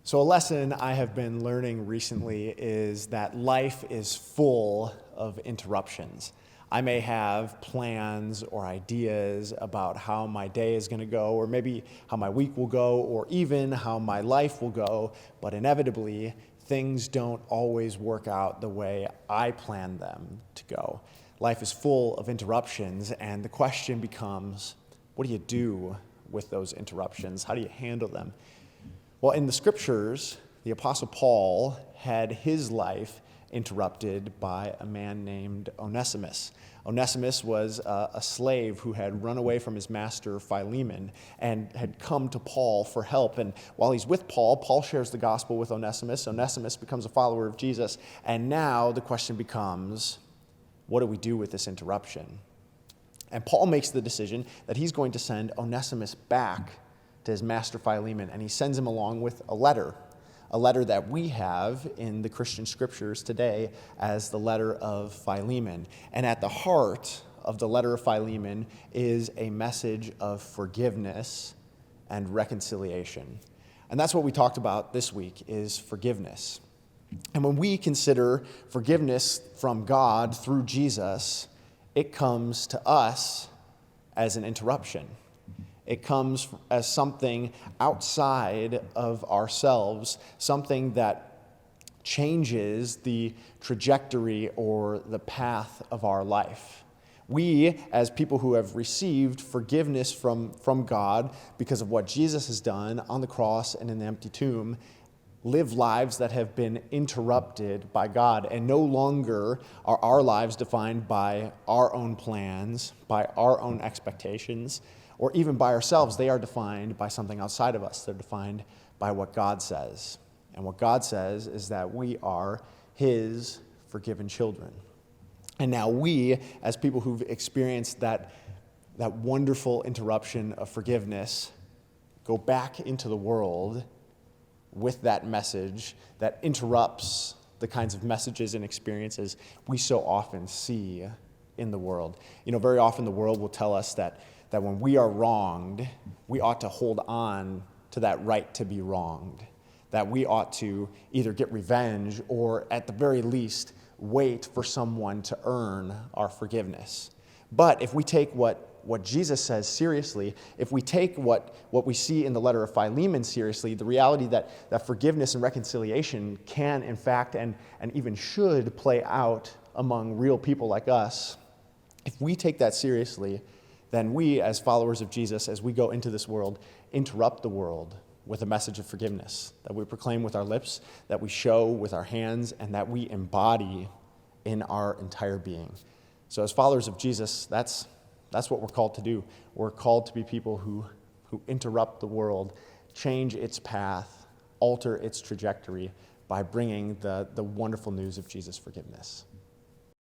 So a lesson I have been learning recently is that life is full of interruptions. I may have plans or ideas about how my day is going to go, or maybe how my week will go, or even how my life will go, but inevitably, things don't always work out the way I planned them to go. Life is full of interruptions, and the question becomes, what do you do with those interruptions? How do you handle them? Well, in the scriptures, the Apostle Paul had his life interrupted by a man named Onesimus. Onesimus was a slave who had run away from his master Philemon and had come to Paul for help. And while he's with Paul, Paul shares the gospel with Onesimus. Onesimus becomes a follower of Jesus. And now the question becomes, what do we do with this interruption? And Paul makes the decision that he's going to send Onesimus back to his master Philemon, and he sends him along with a letter that we have in the Christian scriptures today as the letter of Philemon. And at the heart of the letter of Philemon is a message of forgiveness and reconciliation. And that's what we talked about this week, is forgiveness. And when we consider forgiveness from God through Jesus, it comes to us as an interruption. It comes as something outside of ourselves, something that changes the trajectory or the path of our life. We, as people who have received forgiveness from God because of what Jesus has done on the cross and in the empty tomb, live lives that have been interrupted by God, and no longer are our lives defined by our own plans, by our own expectations, or even by ourselves. They are defined by something outside of us. They're defined by what God says. And what God says is that we are His forgiven children. And now we, as people who've experienced that wonderful interruption of forgiveness, go back into the world with that message that interrupts the kinds of messages and experiences we so often see in the world. You know, very often the world will tell us that when we are wronged, we ought to hold on to that right to be wronged, that we ought to either get revenge or, at the very least, wait for someone to earn our forgiveness. But if we take what Jesus says seriously, if we take what we see in the letter of Philemon seriously, the reality that forgiveness and reconciliation can, in fact, and even should play out among real people like us, if we take that seriously, then we, as followers of Jesus, as we go into this world, interrupt the world with a message of forgiveness that we proclaim with our lips, that we show with our hands, and that we embody in our entire being. So as followers of Jesus, that's what we're called to do. We're called to be people who interrupt the world, change its path, alter its trajectory by bringing the wonderful news of Jesus' forgiveness.